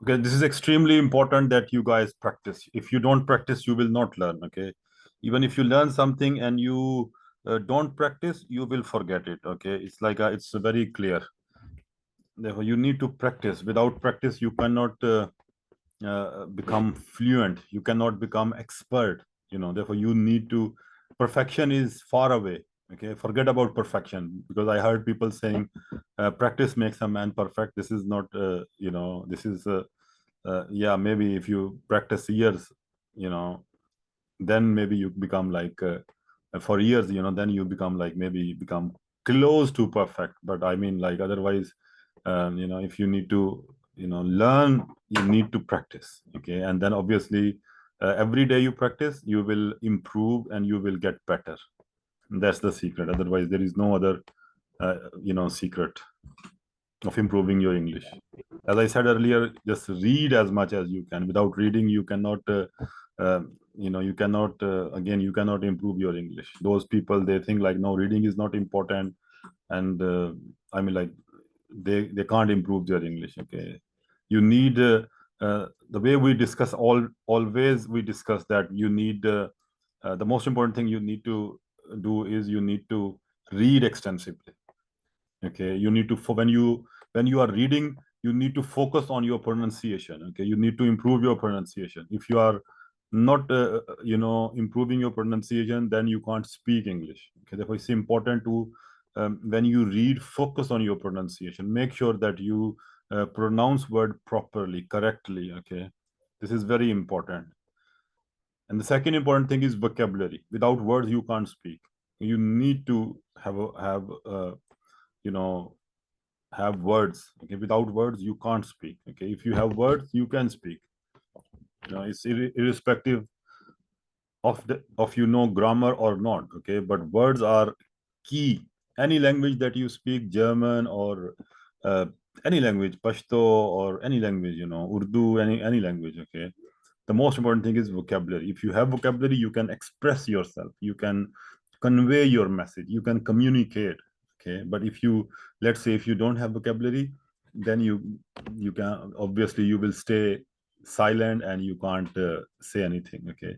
Okay, this is extremely important that you guys practice. If you don't practice, you will not learn. Okay, even if you learn something and you don't practice, you will forget it. Okay, it's very clear. Therefore, you need to practice. Without practice, you cannot become fluent. You cannot become expert. Therefore, you need to. Perfection is far away. Okay, forget about perfection, because I heard people saying practice makes a man perfect. This is not. This is. Yeah, maybe if you practice years, you know then maybe you become like for years, then you become like, maybe become close to perfect. But I mean, like, otherwise, if you need to learn, you need to practice. Okay, and then obviously every day you practice, you will improve and you will get better. That's the secret. Otherwise, there is no other secret of improving your English. As I said earlier, just read as much as you can. Without reading, you cannot, you cannot, again, you cannot improve your English. Those people, they think like, no, reading is not important. And I mean, like, they can't improve their English. Okay. You need, the way we discuss, always we discuss that you need, the most important thing you need to do is you need to read extensively. Okay, you need to, for when you are reading, you need to focus on your pronunciation. Okay, you need to improve your pronunciation. If you are not improving your pronunciation, then you can't speak English. Okay, therefore it's important to, when you read, focus on your pronunciation. Make sure that you pronounce word properly, correctly. Okay, this is very important. And the second important thing is vocabulary. Without words, you can't speak. You need to you know have words. Okay, without words you can't speak. Okay, if you have words, you can speak. It's irrespective of grammar or not. Okay, but words are key. Any language that you speak, German or uh, any language, Pashto or any language, Urdu, any language. Okay, the most important thing is vocabulary. If you have vocabulary, you can express yourself, you can convey your message, you can communicate. Okay, but if you, let's say, if you don't have vocabulary, then you can, obviously you will stay silent and you can't say anything. Okay,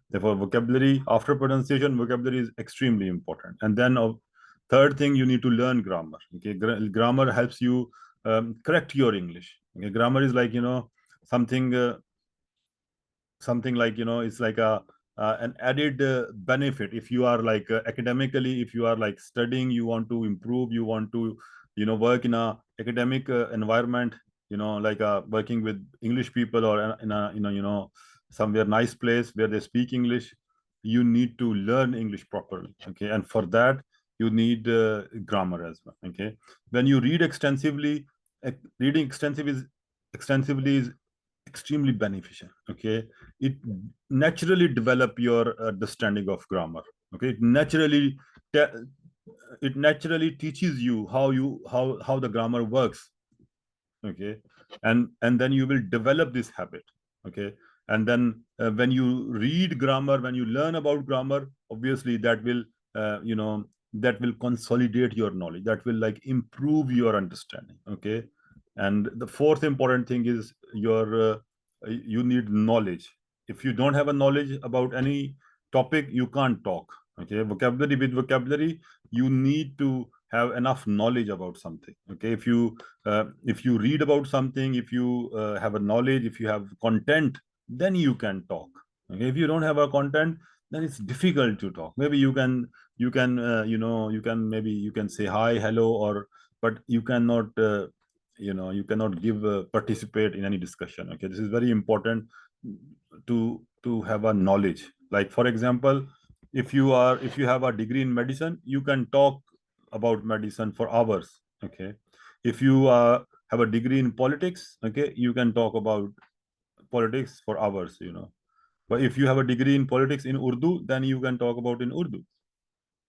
therefore vocabulary, after pronunciation, vocabulary is extremely important. And then third thing, you need to learn grammar. Okay, grammar helps you correct your English. Okay, grammar is like, something something like, it's like a an added benefit. If you are like, academically, if you are like studying, you want to improve, you want to work in a academic environment, like working with English people, or in a somewhere nice place where they speak English, you need to learn English properly. Okay, and for that you need grammar as well. Okay, when you read extensively, reading extensively is extremely beneficial. Okay, it naturally develop your understanding of grammar. Okay, it naturally teaches you how the grammar works. Okay, and then you will develop this habit. Okay, and then when you read grammar, when you learn about grammar, obviously that will that will consolidate your knowledge, that will like improve your understanding. Okay, and the fourth important thing is you need knowledge. If you don't have a knowledge about any topic, you can't talk. Okay, vocabulary, with vocabulary you need to have enough knowledge about something. Okay, if you read about something, if you have a knowledge, if you have content, then you can talk. Okay, if you don't have a content, then it's difficult to talk. Maybe you can, maybe you can say hi, hello, or but you cannot you cannot give participate in any discussion. Okay, this is very important to have a knowledge. Like, for example, if you have a degree in medicine, you can talk about medicine for hours. Okay, if you have a degree in politics, okay, you can talk about politics for hours. But if you have a degree in politics in Urdu, then you can talk about in Urdu.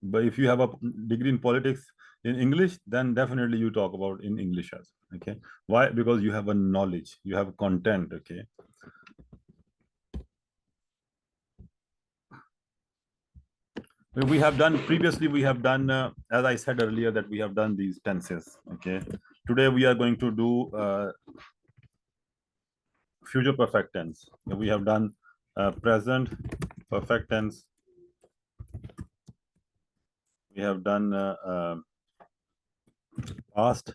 But if you have a degree in politics in English, then definitely you talk about in English as well. Okay, why? Because you have a knowledge, you have content. Okay, we have done previously, we have done as I said earlier, that we have done these tenses. Okay, today we are going to do future perfect tense. We have done present perfect tense. We have done past.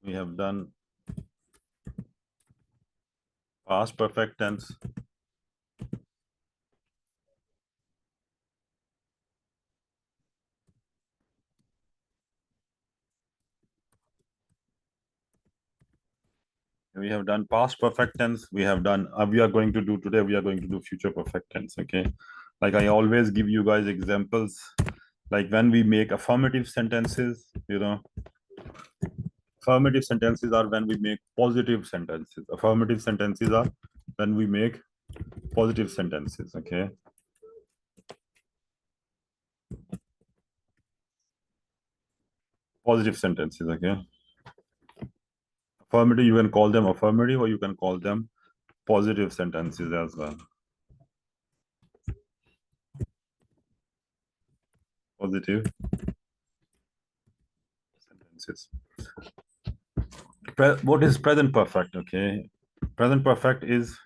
We have done past perfect tense. We have done past perfect tense. We have done, we are going to do today, we are going to do future perfect tense. Okay. Like I always give you guys examples, like when we make affirmative sentences, you know, affirmative sentences are when we make positive sentences. Affirmative sentences are when we make positive sentences. Okay. Positive sentences. Okay. Affirmative, you can call them affirmative or you can call them positive sentences as well. Positive sentences. What is present perfect? Okay. Present perfect is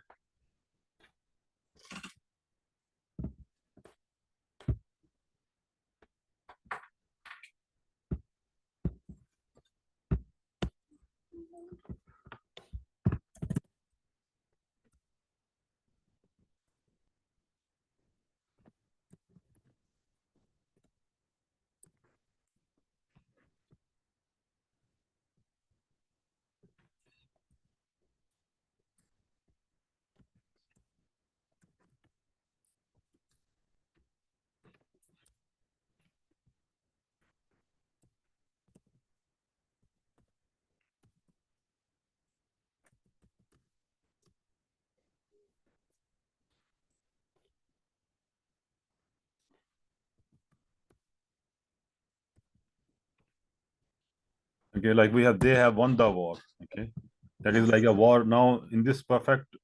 okay, like they have won the war. Okay, that is like a war. Now in this perfect,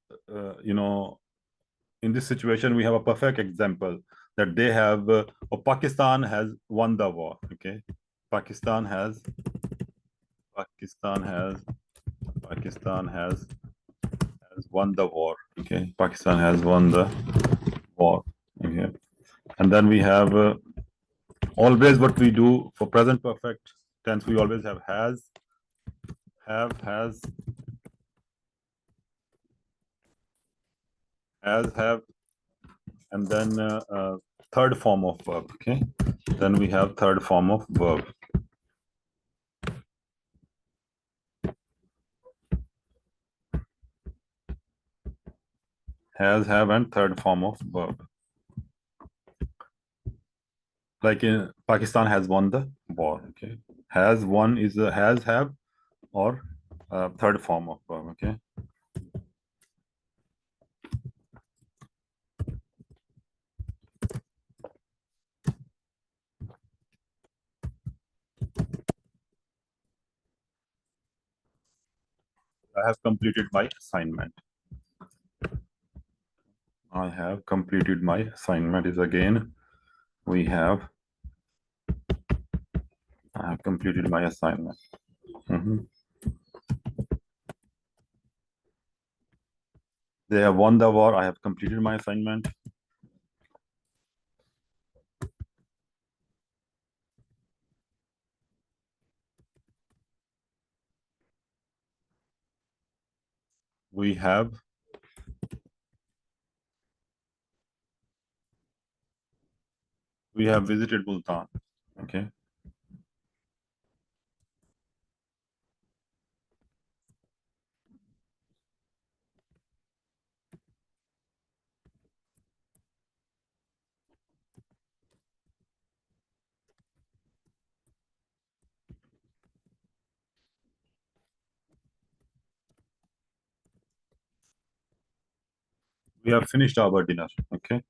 you know, in this situation we have a perfect example that they have, or Pakistan has won the war. Okay, Pakistan has Pakistan has Pakistan has won the war. Okay, Pakistan has won the war. Okay, and then we have always what we do for present perfect tense, we always have has, have, and then third form of verb. Okay, then we have third form of verb. Has, have, and third form of verb. Like in Pakistan has won the war. Okay, has won is a has, have, or third form of verb. Okay. I have completed my assignment. I have completed my assignment is again, we have, I have completed my assignment. They have won the war. I have completed my assignment. We have visited Multan. Okay. We have finished our dinner. Okay.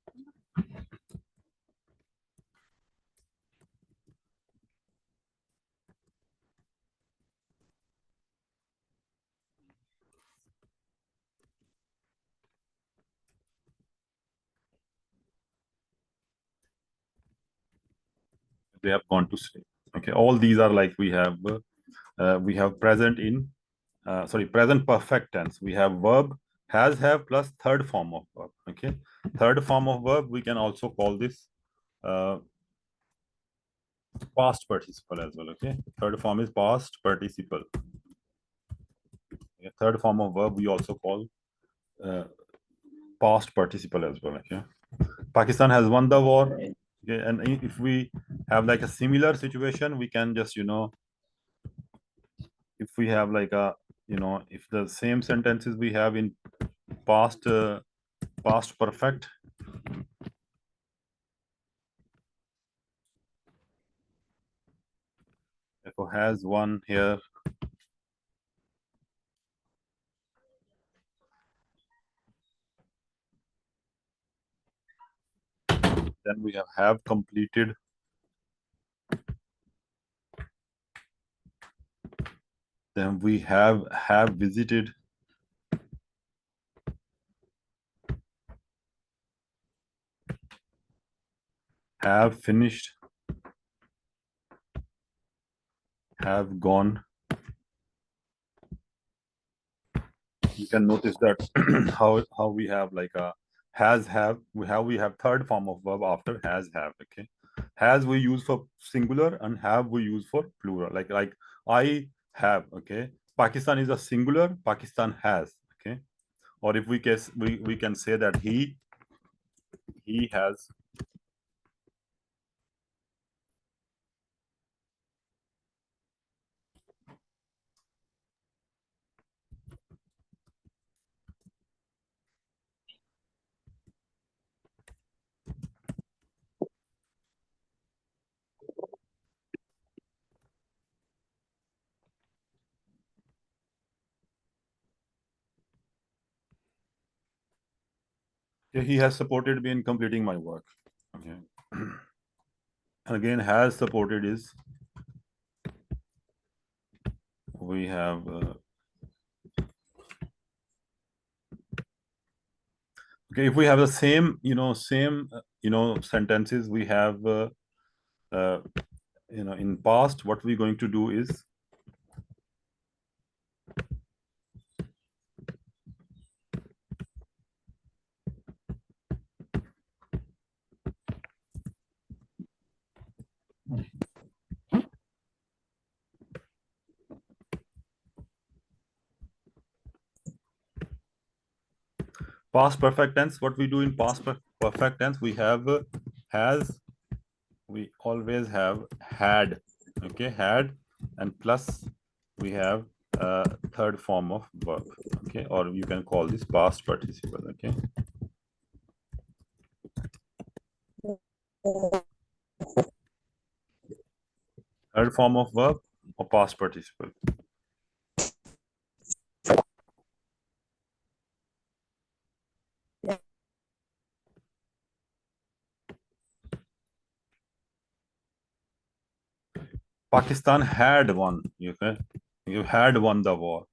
They have gone to sleep. Okay. All these are like we have present in sorry, present perfect tense. We have verb has, have plus third form of verb. Okay, third form of verb we can also call this past participle as well. Okay, third form is past participle. Okay? Third form of verb we also call past participle as well. Okay, Pakistan has won the war. Okay, and if we have like a similar situation, we can just if we have like a if the same sentences we have in past past perfect. If it has one here, then we have completed. Then we have visited. Have finished. Have gone. You can notice that how we have like a has, have, we have third form of verb after has, have. Okay, has we use for singular and have we use for plural. Like I have. Okay, Pakistan is a singular. Pakistan has. Okay, or if we case we can say that he has. Okay, he has supported me in completing my work. Okay. Again, has supported is we have okay, if we have the same sentences we have uh, in past, what we're going to do is past perfect tense. What we do in past perfect tense, we have has, we always have had. Okay, had, and plus we have third form of verb. Okay, or you can call this past participle. Okay, third form of verb or past participle. Pakistan had won. You had won the war.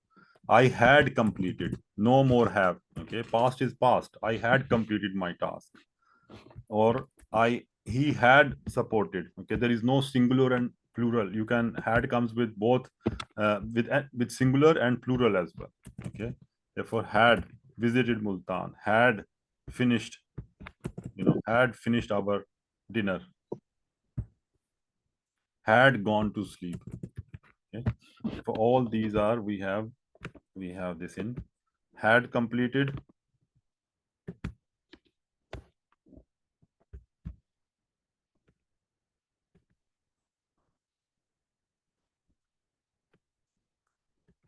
I had completed. No more have. Okay, past is past. I had completed my task. Or he had supported. Okay, there is no singular and plural. You can had comes with both with singular and plural as well. Okay, therefore had visited Multan, had finished, had finished our dinner, had gone to sleep. Okay, for all these are we have this in had completed,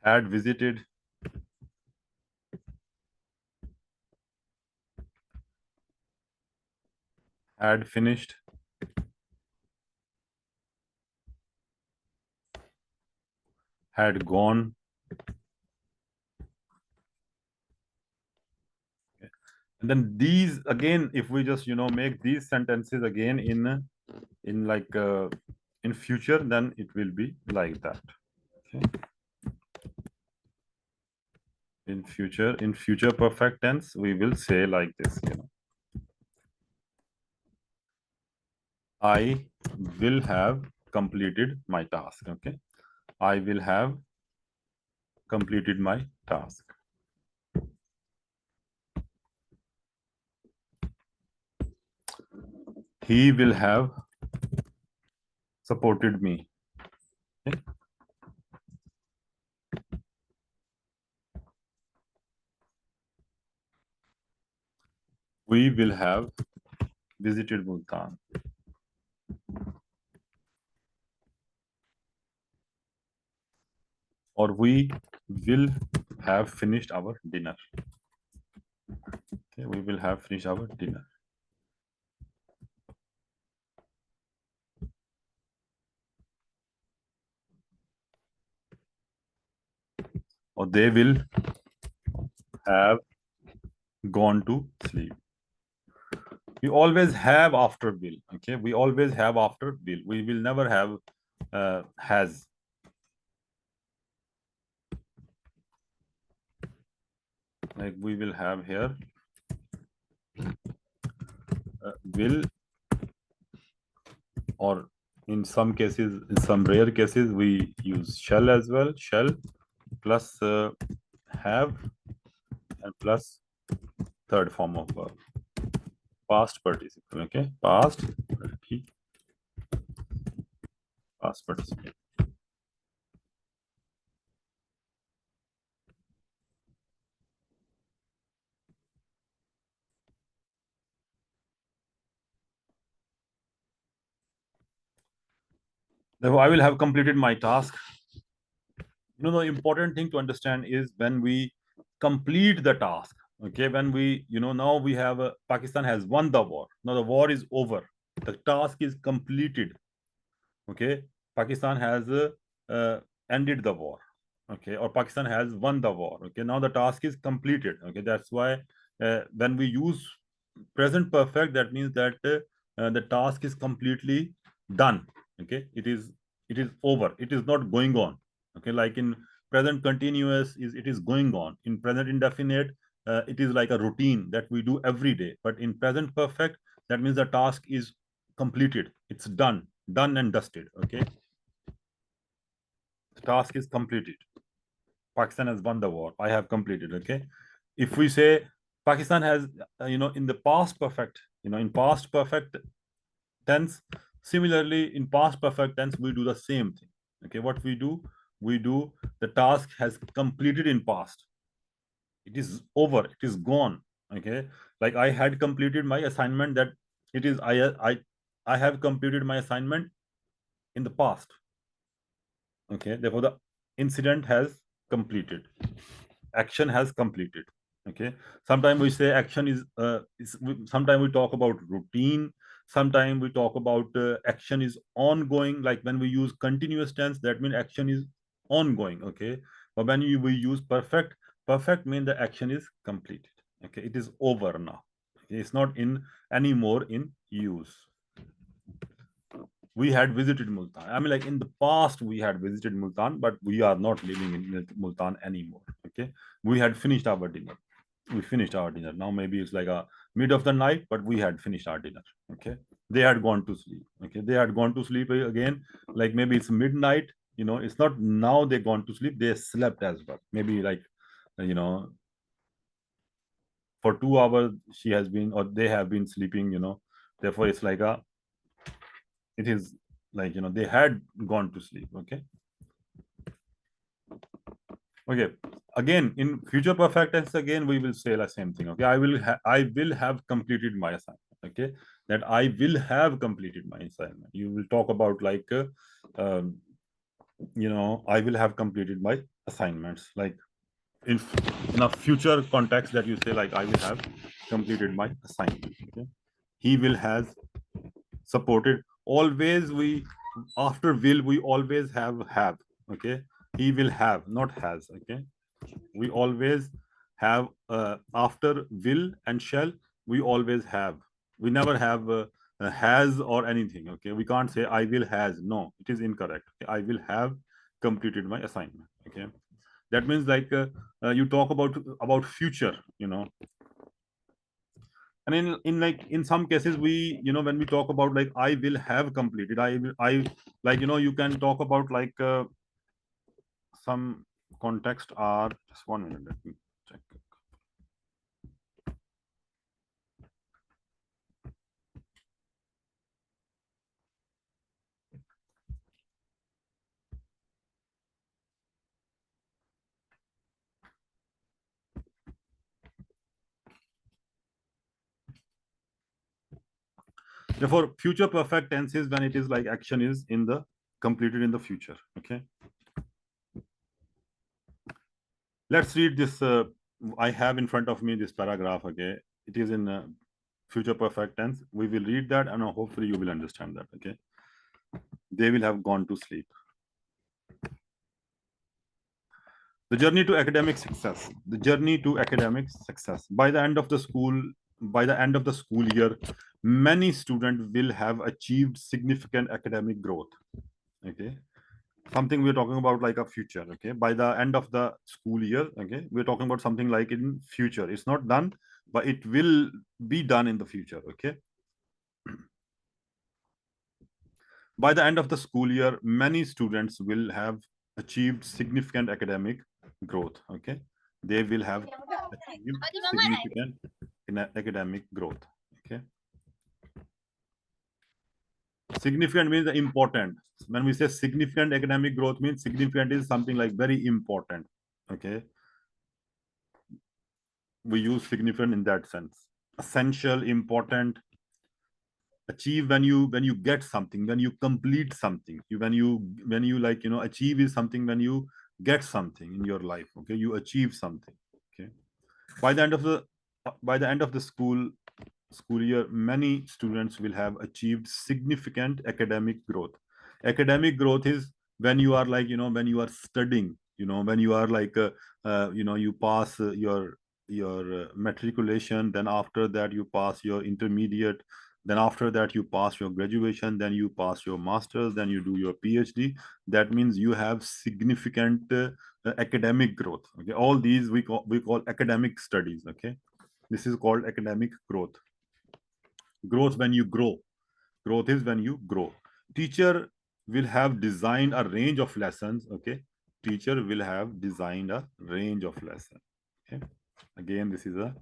had visited, had finished, had gone. And then these again, if we just make these sentences again in like in future, then it will be like that. Okay. In future perfect tense, we will say like this. I will have completed my task. Okay, I will have completed my task. He will have supported me. Okay? We will have visited Multan. Or we will have finished our dinner. Okay, we will have finished our dinner. Or they will have gone to sleep. We always have after will. Okay, we always have after will. We will never have has. Like we will have here will, or in some cases, in some rare cases, we use shall as well. Shall plus have and plus third form of verb. Past participle. Okay, past participle. Therefore, I will have completed my task. The important thing to understand is when we complete the task. Okay, when we, now we have Pakistan has won the war. Now the war is over. The task is completed. Okay, Pakistan has ended the war. Okay, or Pakistan has won the war. Okay, now the task is completed. Okay, that's why when we use present perfect, that means that the task is completely done. Okay, it is over. It is not going on. Okay, like in present continuous it is going on. In present indefinite, it is like a routine that we do every day. But in present perfect, that means the task is completed. It's done and dusted. Okay, the task is completed. Pakistan has won the war. I have completed. Okay, if we say Pakistan has, in the past perfect, in past perfect tense, similarly in past perfect tense we do the same thing. Okay, what we do, the task has completed in past. It is over. It is gone. Okay, like I had completed my assignment. That it is I have completed my assignment in the past. Okay, therefore the incident has completed, action has completed. Okay, sometimes we say action is sometimes we talk about routine, sometimes we talk about action is ongoing. Like when we use continuous tense, that means action is ongoing. Okay, but when we use perfect means the action is completed. Okay, it is over now. Okay? It's not in anymore in use. We had visited Multan. I mean, like in the past, we had visited Multan, but we are not living in Multan anymore. Okay, we had finished our dinner. We finished our dinner. Now maybe it's like a mid of the night, but we had finished our dinner. Okay, they had gone to sleep. Okay, they had gone to sleep again. Like maybe it's midnight. It's not now they gone to sleep. They slept as well. Maybe like, you know, for 2 hours she has been or they have been sleeping. Therefore it's like a it is like they had gone to sleep. Okay, again in future perfect tense, again we will say the same thing. Okay, I will have completed my assignment. Okay, that I will have completed my assignment. You will talk about like um, I will have completed my assignments. Like in in a future context, that you say like I will have completed my assignment. Okay, he will has supported. Always we after will we always have. Okay, he will have, not has. Okay, we always have after will and shall, we always have. We never have has or anything. Okay, we can't say I will has. No, it is incorrect. Okay? I will have completed my assignment. Okay, that means like you talk about future. And in like in some cases we when we talk about like I will have completed, I like you can talk about like some context are, just 1 minute, let me check. Therefore, future perfect tense is when it is like action is in the completed in the future. Okay. Let's read this. I have in front of me this paragraph. Okay. It is in future perfect tense. We will read that and hopefully you will understand that. Okay. They will have gone to sleep. The journey to academic success. The journey to academic success. By the end of the school year, many students will have achieved significant academic growth. Okay. Something we're talking about like a future. Okay. By the end of the school year, okay, we're talking about something like in future. It's not done, but it will be done in the future. Okay. By the end of the school year, many students will have achieved significant academic growth. Okay. They will have achieved significant academic growth. Okay. Significant means important. When we say significant academic growth, means significant is something like very important. Okay. We use significant in that sense. Essential, important. Achieve when you get something, when you complete something. When you like achieve is something when you get something in your life. Okay, you achieve something. Okay. By the end of the school year, many students will have achieved significant academic growth. Academic growth is when you are like when you are studying, when you are like you pass your matriculation, then after that you pass your intermediate, then after that you pass your graduation, then you pass your masters, then you do your PhD. That means you have significant academic growth. Okay, all these we call academic studies. Okay, this is called academic growth. Growth when you grow. Growth is when you grow. Teacher will have designed a range of lessons. Okay, teacher will have designed a range of lessons. Okay, again this is a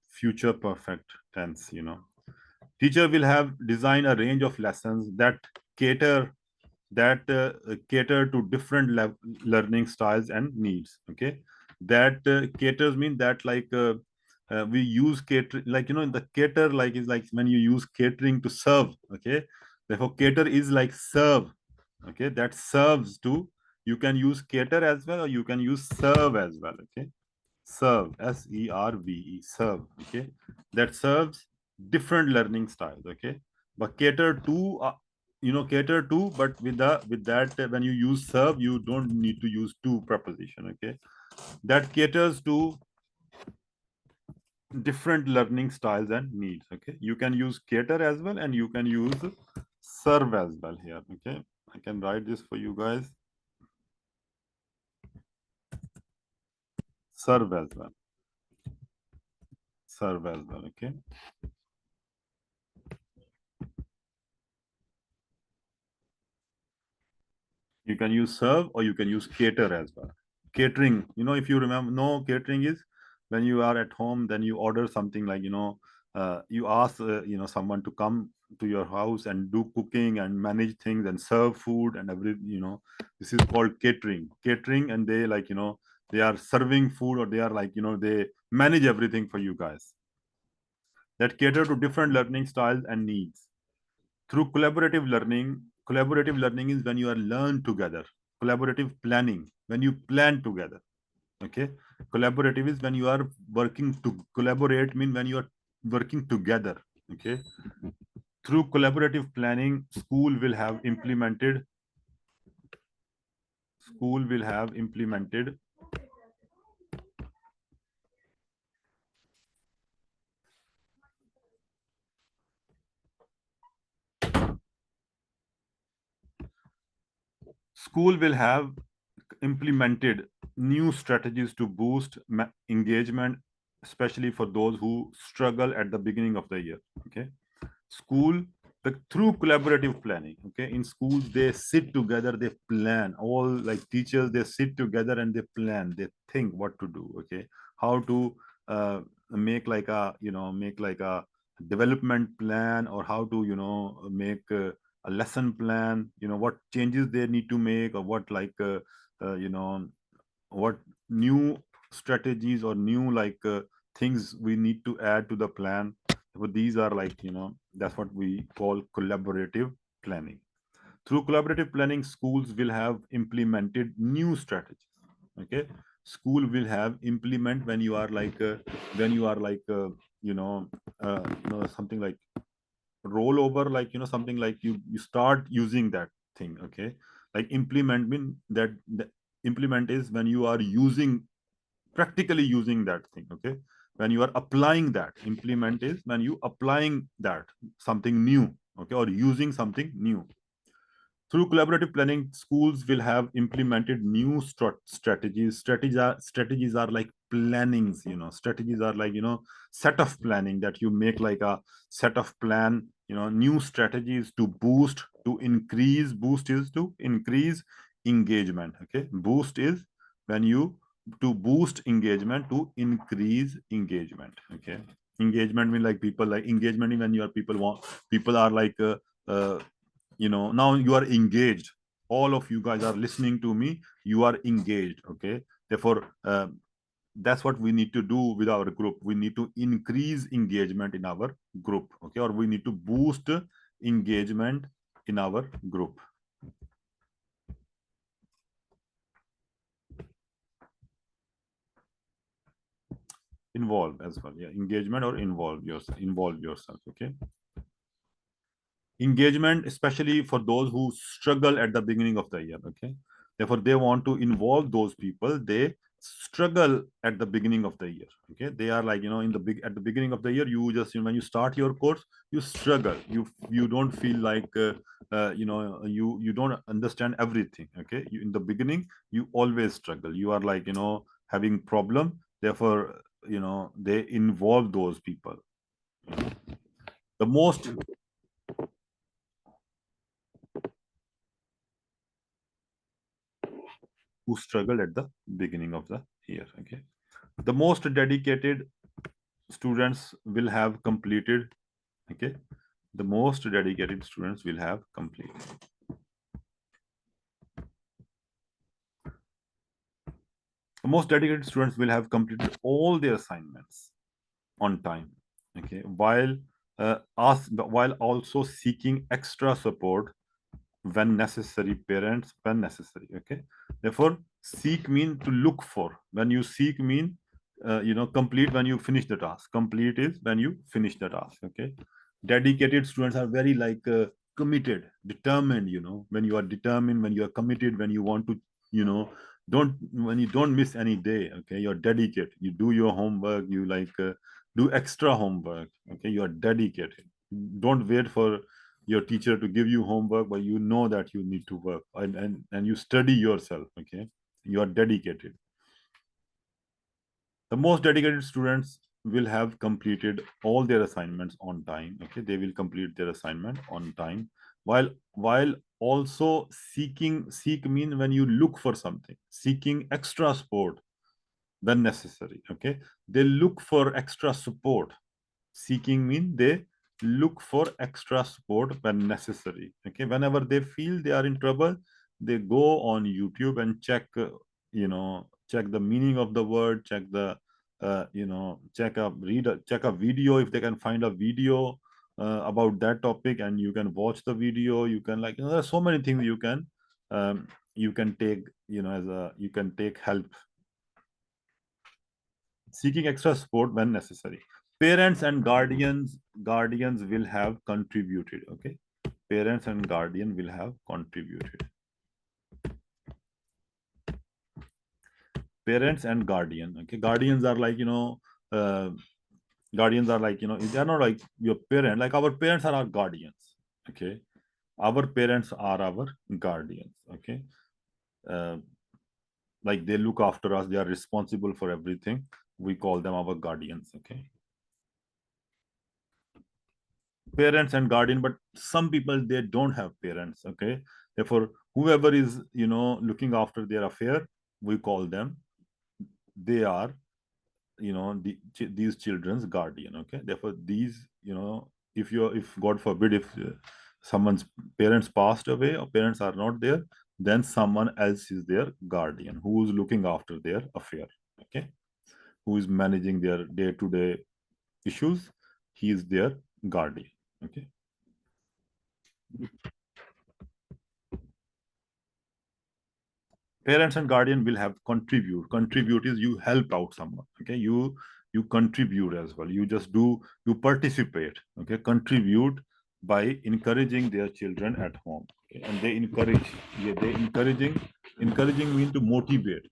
future perfect tense. Teacher will have designed a range of lessons that cater cater to different learning styles and needs. Okay, that caters mean that like we use cater, like in the cater, like is like when you use catering to serve. Okay, therefore cater is like serve. Okay, that serves to, you can use cater as well or you can use serve as well. Okay, serve, serve, serve. Okay, that serves different learning styles. Okay, but cater to cater to, but with that when you use serve, you don't need to use to preposition. Okay, that caters to different learning styles and needs. Okay, you can use cater as well and you can use serve as well here. Okay, I can write this for you guys. Serve as well. Serve as well. Okay, you can use serve or you can use cater as well. Catering, if you remember, no, catering is when you are at home, then you order something like you ask someone to come to your house and do cooking and manage things and serve food and this is called catering. Catering, and they like they are serving food, or they are like they manage everything for you guys, that cater to different learning styles and needs. Through collaborative learning is when you are learn together. Collaborative planning, when you plan together. Okay, collaborative is when you are working to collaborate, mean when you are working together. Okay, through collaborative planning, school will have implemented school will have implemented new strategies to boost engagement, especially for those who struggle at the beginning of the year. Okay, school through collaborative planning. Okay, in schools they sit together, they plan. All like teachers, they sit together and they plan, they think what to do. Okay, how to make like a, make like a development plan, or how to, make a lesson plan, what changes they need to make, or what like what new strategies or new like things we need to add to the plan. But these are like, that's what we call collaborative planning. Through collaborative planning, schools will have implemented new strategies. Okay, school will have implement when you are like you know something like rollover, like something like you start using that thing. Okay, like implement mean that the implement is when you are using, practically using that thing. Okay, when you are applying that. Implement is when you applying that something new. Okay, or using something new. Through collaborative planning, schools will have implemented new strategies. Strategies are like plannings. Strategies are like, set of planning that you make, like a set of plan. New strategies to boost, to increase. Boost is to increase engagement. Okay, boost is when you, to boost engagement, to increase engagement. Okay, engagement mean like people, like engagement when your people want, people are like now you are engaged. All of you guys are listening to me, you are engaged. Okay, therefore that's what we need to do with our group. We need to increase engagement in our group. Okay, or we need to boost engagement in our group. Involve as well, yeah, engagement or involve yourself. Okay, engagement, especially for those who struggle at the beginning of the year. Okay, therefore they want to involve those people, they struggle at the beginning of the year. Okay, they are like, in the big at the beginning of the year, you just, when you start your course, you struggle, you don't feel like you don't understand everything. Okay, in the beginning you always struggle, you are like, having problem. Therefore, they involve those people. The most who struggled at the beginning of the year. Okay, the most dedicated students will have completed. Okay, the most dedicated students will have completed. The most dedicated students will have completed all their assignments on time. Okay, while also seeking extra support when necessary, parents when necessary. Okay, therefore seek mean to look for. When you seek mean complete when you finish the task. Complete is when you finish the task. Okay, dedicated students are very like committed, determined. When you are determined, when you are committed, when you want to, you know don't, when you don't miss any day. Okay, you're dedicated, you do your homework, you like do extra homework. Okay, you are dedicated. Don't wait for your teacher to give you homework, but you know that you need to work, and you study yourself. Okay, you are dedicated. The most dedicated students will have completed all their assignments on time. Okay, they will complete their assignment on time, while also seek mean when you look for something, seeking extra support when necessary. Okay, they look for extra support. Seeking mean they look for extra support when necessary. Okay, whenever they feel they are in trouble, they go on YouTube and check, check the meaning of the word, check the check a video. If they can find a video about that topic, and you can watch the video, you can like, there's so many things you can take, as a, you can take help. Seeking extra support when necessary. Parents and guardians will have contributed. Okay, parents and guardian will have contributed. Parents and guardian. Okay, guardians are like, uh, guardians are like, they're not like your parent. Like our parents are our guardians. Okay, our parents are our guardians. Okay, uh, like they look after us, they are responsible for everything. We call them our guardians. Okay, parents and guardian, but some people, they don't have parents. Okay, therefore whoever is, looking after their affair, we call them, they are, these children's guardian. Okay, therefore these, if God forbid, if someone's parents passed away or parents are not there, then someone else is their guardian who is looking after their affair. Okay, who is managing their day-to-day issues, he is their guardian. Okay, parents and guardian will have contribute is you help out someone. Okay, you contribute as well, you just do, you participate. Okay, contribute by encouraging their children at home. Okay? And they encourage, yeah, they encouraging mean to motivate.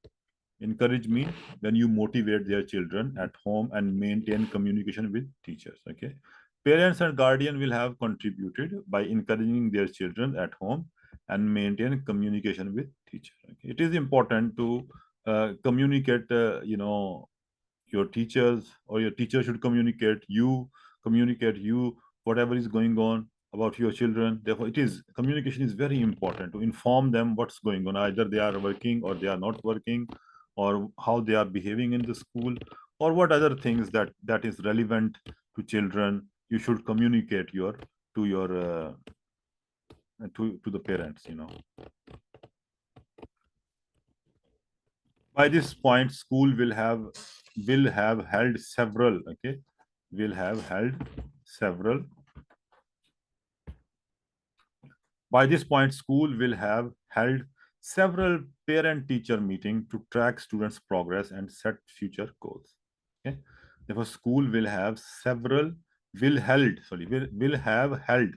Encourage me when you motivate their children at home and maintain communication with teachers. Okay, parents and guardian will have contributed by encouraging their children at home and maintain communication with teacher. Okay? It is important to communicate, your teachers, or your teacher should communicate you whatever is going on about your children. Therefore it is, communication is very important to inform them what's going on, either they are working or they are not working, or how they are behaving in the school, or what other things that is relevant to children. You should communicate your to the parents. By this point, school will have held several. Okay, will have held several. By this point, school will have held several parent-teacher meetings to track students' progress and set future goals. Okay, therefore, school will have several, will have held.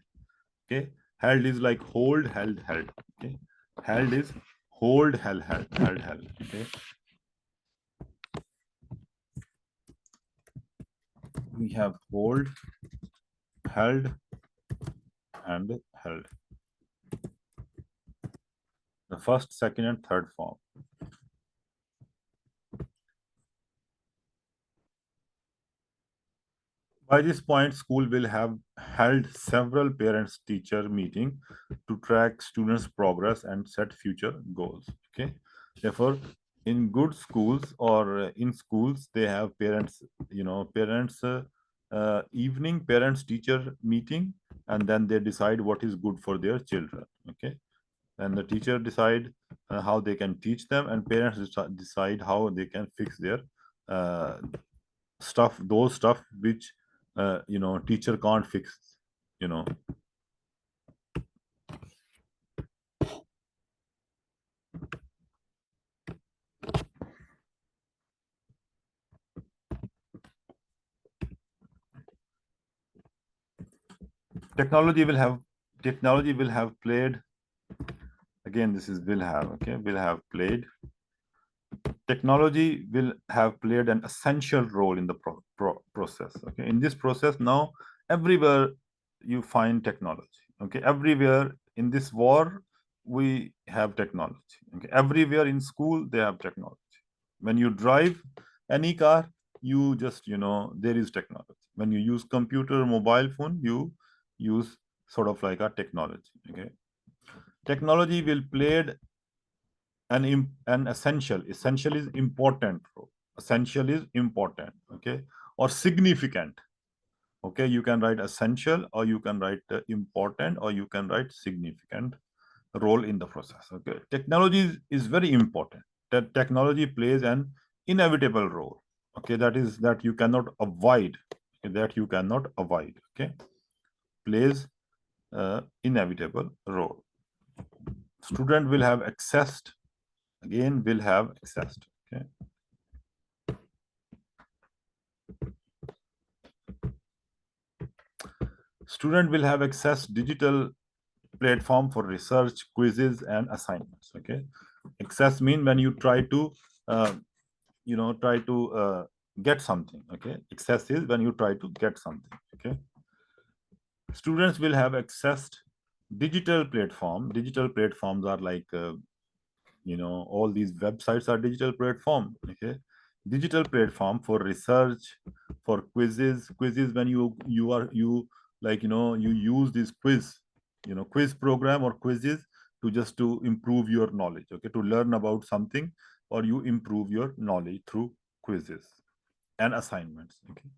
Okay, held is like hold, held. Okay, held is hold, held. Okay, we have hold, held, and held. The first, second, and third form. By this point, school will have held several parents-teacher meetings to track students' progress and set future goals. Okay, therefore, in good schools or in schools, they have parents, parents evening parents-teacher meeting, and then they decide what is good for their children. Okay, and the teacher decide how they can teach them, and parents decide how they can fix their uh, those stuff which teacher can't fix. you know technology will have played, again this is will have, okay, will have played, technology will have played an essential role in the process. Okay, in this process now, everywhere you find technology. Okay, everywhere in this war we have technology. Okay, everywhere in school they have technology. When you drive any car, you just, there is technology. When you use computer, mobile phone, you use sort of like a technology. Okay, technology will played an essential is important role. Essential is important. Okay, or significant. Okay, you can write essential, or you can write important, or you can write significant role in the process. Okay, technology is very important. That technology plays an inevitable role. Okay, that you cannot avoid. Okay, that you cannot avoid. Okay, plays inevitable role. Student will have accessed, again will have accessed. Okay, student will have access digital platform for research, quizzes, and assignments. Okay, access mean when you try to uh, get something. Okay, access is when you try to get something. Okay, students will have accessed digital platforms are like all these websites are digital platform. Okay, digital platform for research, for quizzes when you like, you use this quiz program or quizzes to improve your knowledge, okay, to learn about something, or you improve your knowledge through quizzes and assignments, okay.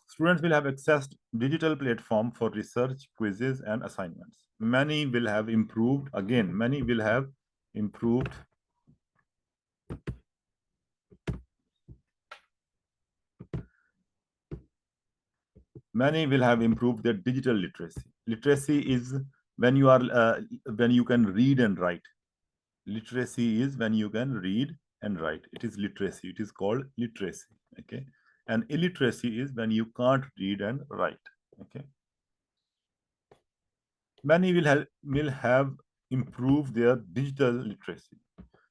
Students will have accessed digital platform for research, quizzes, and assignments. Many will have improved, again, many will have improved many will have improved their digital literacy. Literacy is when you are when you can read and write. Literacy is when you can read and write. It is literacy. It is called literacy. Okay. And illiteracy is when you can't read and write. Okay. Many will have improved their digital literacy.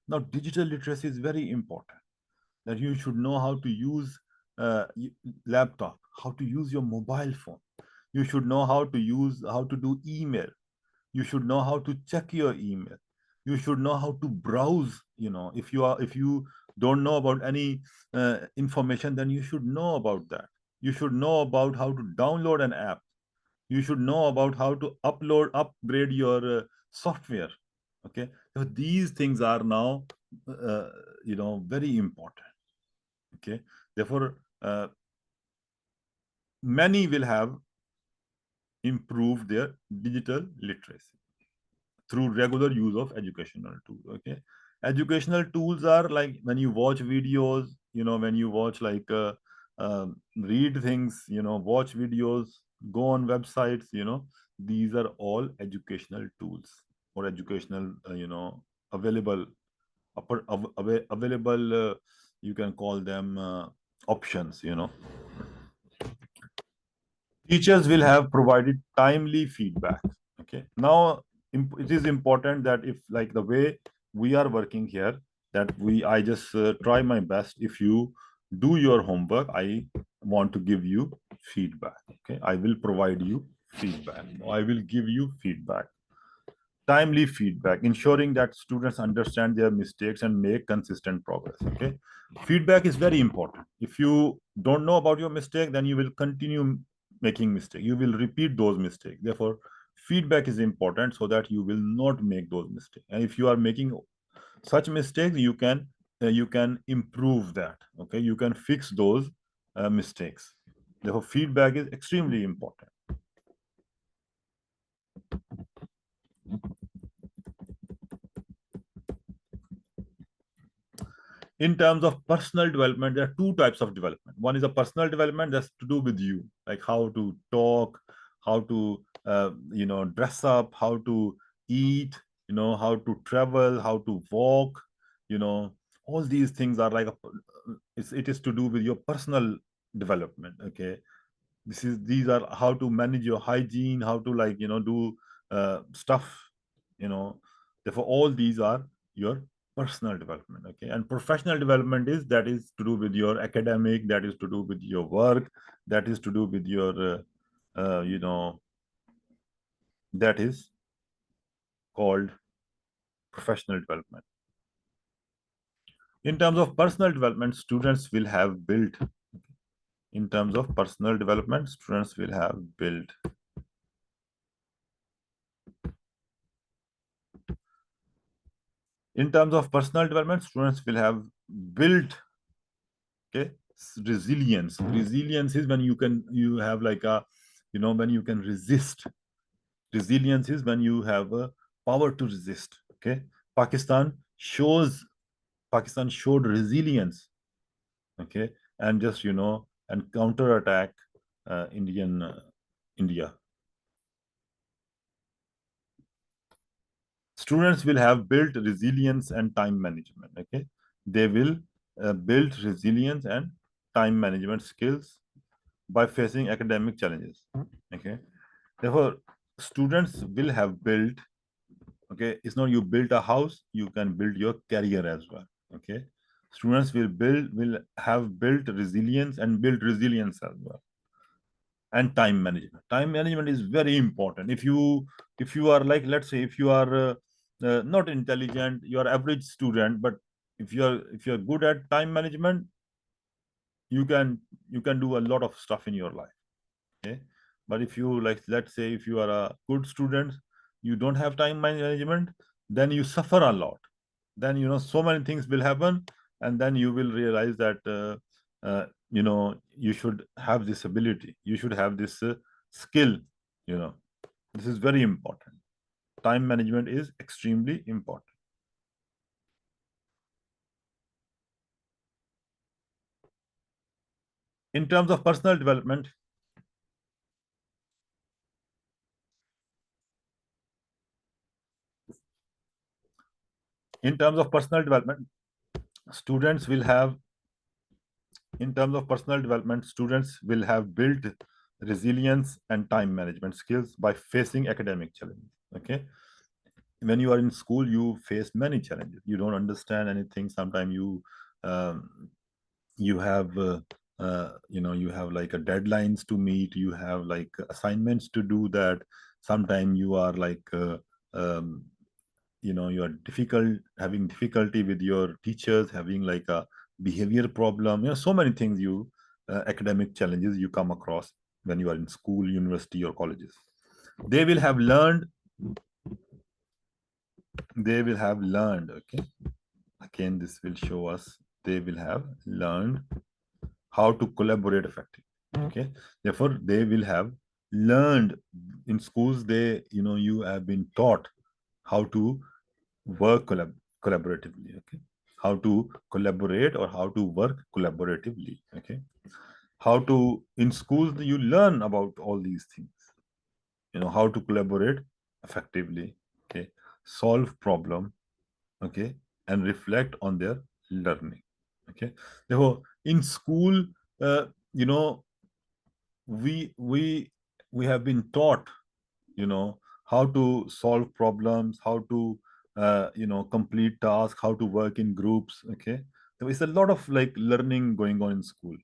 Now, digital literacy is very important. That you should know how to use laptop, how to use your mobile phone. You should know how to do email. You should know how to check your email. You should know how to browse. If you don't know about any information, then you should know about that. You should know about how to download an app. You should know about how to upgrade your software. Okay, so these things are now very important. Okay, therefore many will have improved their digital literacy through regular use of educational tools. Okay, educational tools are like when you watch videos, when you watch like read things, watch videos, go on websites, these are all educational tools or educational available available you can call them options. Teachers will have provided timely feedback. Okay, now it is important that if, like, the way we are working here, that I just try my best. If you do your homework, I want to give you feedback. Okay, I will provide you feedback. I will give you feedback. Timely feedback, ensuring that students understand their mistakes and make consistent progress. Okay, feedback is very important. If you don't know about your mistake, then you will continue making mistake. You will repeat those mistakes. Therefore, feedback is important so that you will not make those mistakes. And if you are making such mistakes, you can improve that. Okay, you can fix those mistakes. Therefore, feedback is extremely important. In terms of personal development, there are two types of development. One is a personal development that's to do with you, like how to talk, how to dress up, how to eat, how to travel, how to walk. All these things are like it is to do with your personal development. Okay, these are how to manage your hygiene, how to, like, do stuff. you know Therefore, all these are your personal development. Okay, and professional development is to do with your academic, that is to do with your work, that is to do with your that is called professional development. In terms of personal development, students will have built in terms of personal development students will have built in terms of personal development, students will have built, okay, resilience. Resilience is when you have like a, when you can resist. Resilience is when you have a power to resist. Okay, pakistan shows Pakistan showed resilience. Okay, and just and counter attack India. Students will have built resilience and time management. Okay, they will build resilience and time management skills by facing academic challenges. Okay, therefore students will have built, okay, it's not you build a house, you can build your career as well. Okay, students will have built resilience and build resilience as well. And time management is very important. If you are, like, let's say, if you are not intelligent, you are average student, but if you're good at time management, you can do a lot of stuff in your life. Okay, But if you, like, let's say if you are a good student, you don't have time management, then you suffer a lot. Then, so many things will happen, and then you will realize that you should have this ability, you should have this skill. This is very important. Time management is extremely important. In terms of personal development, in terms of personal development, students will have in terms of personal development, students will have built resilience and time management skills by facing academic challenges. Okay. When you are in school, you face many challenges. You don't understand anything. Sometimes um, you have you have like a deadlines to meet. You have like assignments to do that. Sometimes you are like um, you are having difficulty with your teachers, having like a behavior problem. So many things, academic challenges you come across when you are in school, university, or colleges. They will have learned. They will have learned. Okay. Again, this will show us they will have learned how to collaborate effectively. Okay. Therefore, they will have learned in schools. You have been taught how to work collaboratively. Okay. How to collaborate or how to work collaboratively. Okay. How to, in schools, you learn about all these things. How to collaborate effectively. Okay. Solve problem. Okay. And reflect on their learning. Okay. Therefore, in school, uh, you know we have been taught, how to solve problems, how to complete tasks, how to work in groups. Okay. There is a lot of like learning going on in school.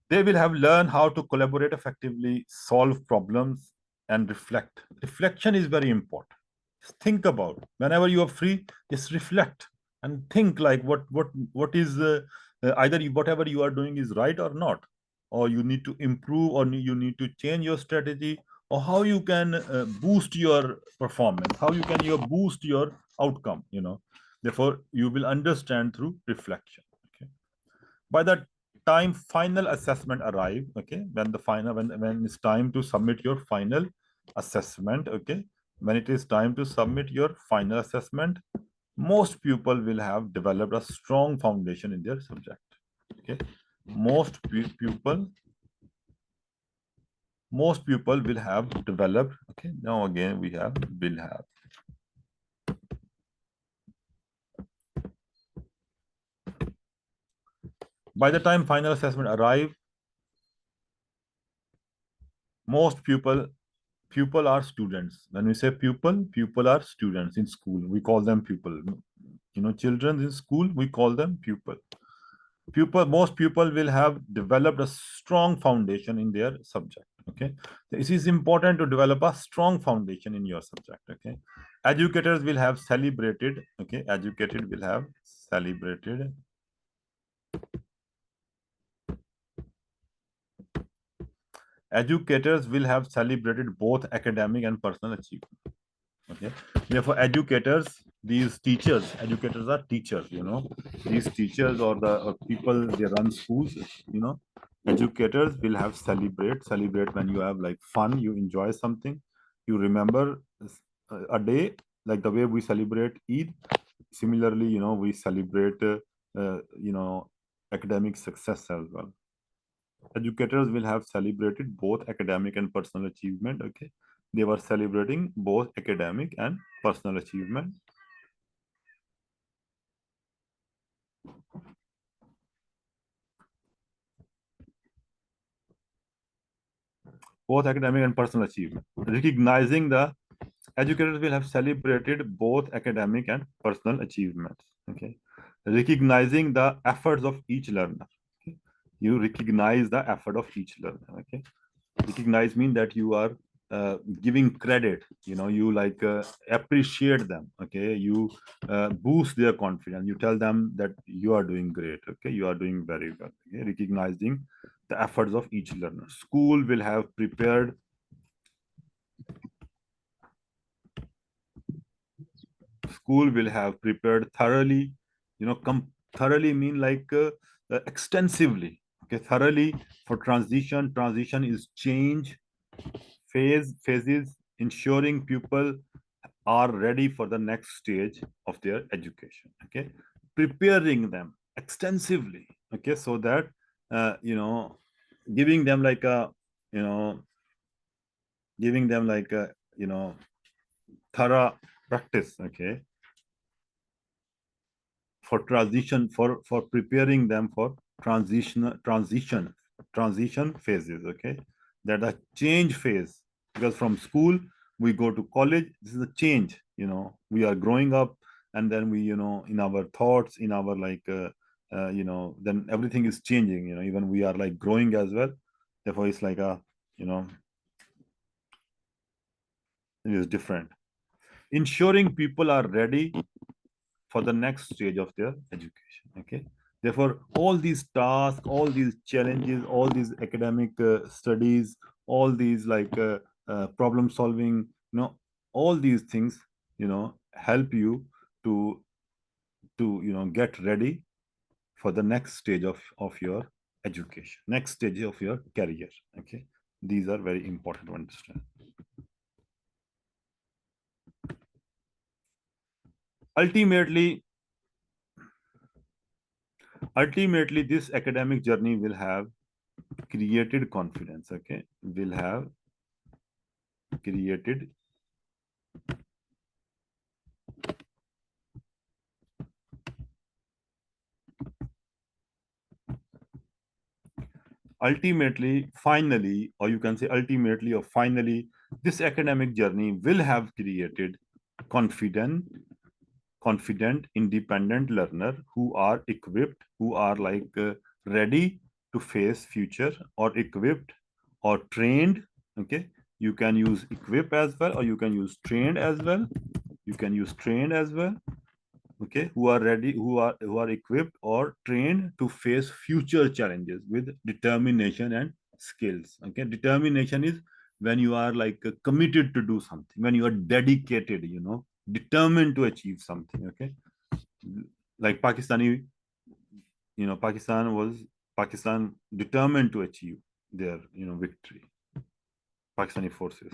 They will have learned how to collaborate effectively, solve problems, and reflect. Reflection is very important. Just think about whenever you are free, just reflect and think like what is either whatever you are doing is right or not, or you need to improve, or you need to change your strategy, or how you can boost your performance, how you can boost your outcome. Therefore you will understand through reflection. Okay. By the time final assessment arrive, okay, when it's time to submit your final assessment. Okay. When it is time to submit your final assessment, most people will have developed a strong foundation in their subject. Okay. Most people will have developed. Okay. Now again we have will have. By the time final assessment arrive, most pupil are students. When we say pupil are students in school. We call them pupil. Children in school, we call them pupil. Most people will have developed a strong foundation in their subject. Okay. It is important to develop a strong foundation in your subject. Okay. Educators will have celebrated. Okay. Educated will have celebrated. Educators will have celebrated both academic and personal achievement. Okay. Therefore, educators are teachers. These teachers or the people, they run schools. Educators will have celebrate when you have like fun, you enjoy something, you remember a day, like the way we celebrate Eid. Similarly, we celebrate academic success as well. Educators will have celebrated both academic and personal achievement. Okay. They were celebrating both academic and personal achievement. Both academic and personal achievement. Recognizing the Educators will have celebrated both academic and personal achievements. Okay. Recognizing the efforts of each learner. Okay. You recognize the effort of each learner. Okay. Recognize means that you are giving credit. You like appreciate them. Okay. You boost their confidence. You tell them that you are doing great. Okay. You are doing very well. Okay. Recognizing the efforts of each learner. School will have prepared thoroughly, thoroughly mean like extensively. Okay, thoroughly for transition. Transition is change, phases, ensuring people are ready for the next stage of their education. Okay, preparing them extensively. Okay, so that giving them like a you know giving them like a thorough practice. Okay, for transition, for preparing them for transition phases. Okay, that a change phase, because from school we go to college. This is a change. We are growing up, and then we in our thoughts, in our like then everything is changing. Even we are like growing as well. Therefore it's like a you know it is different. Ensuring people are ready for the next stage of their education. Okay, therefore all these tasks, all these challenges, all these academic studies, all these like problem solving, all these things help you to get ready for the next stage of your education, next stage of your career. Okay, these are very important to understand. Ultimately ultimately this academic journey will have created confidence. Okay, will have created ultimately, finally, or you can say ultimately or finally, this academic journey will have created confident independent learner who are equipped, who are like ready to face future, or equipped or trained. Okay, you can use equip as well, or you can use trained as well. You can use trained as well. Okay, who are ready, who are equipped or trained to face future challenges with determination and skills. Okay, determination is when you are like committed to do something, when you are dedicated, determined to achieve something. Okay, like Pakistan determined to achieve their victory. Pakistani forces.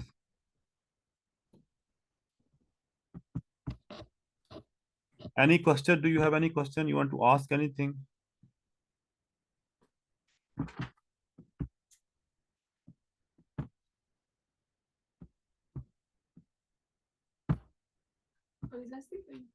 Any question? Do you have any question? You want to ask anything? Oh, is that sleeping?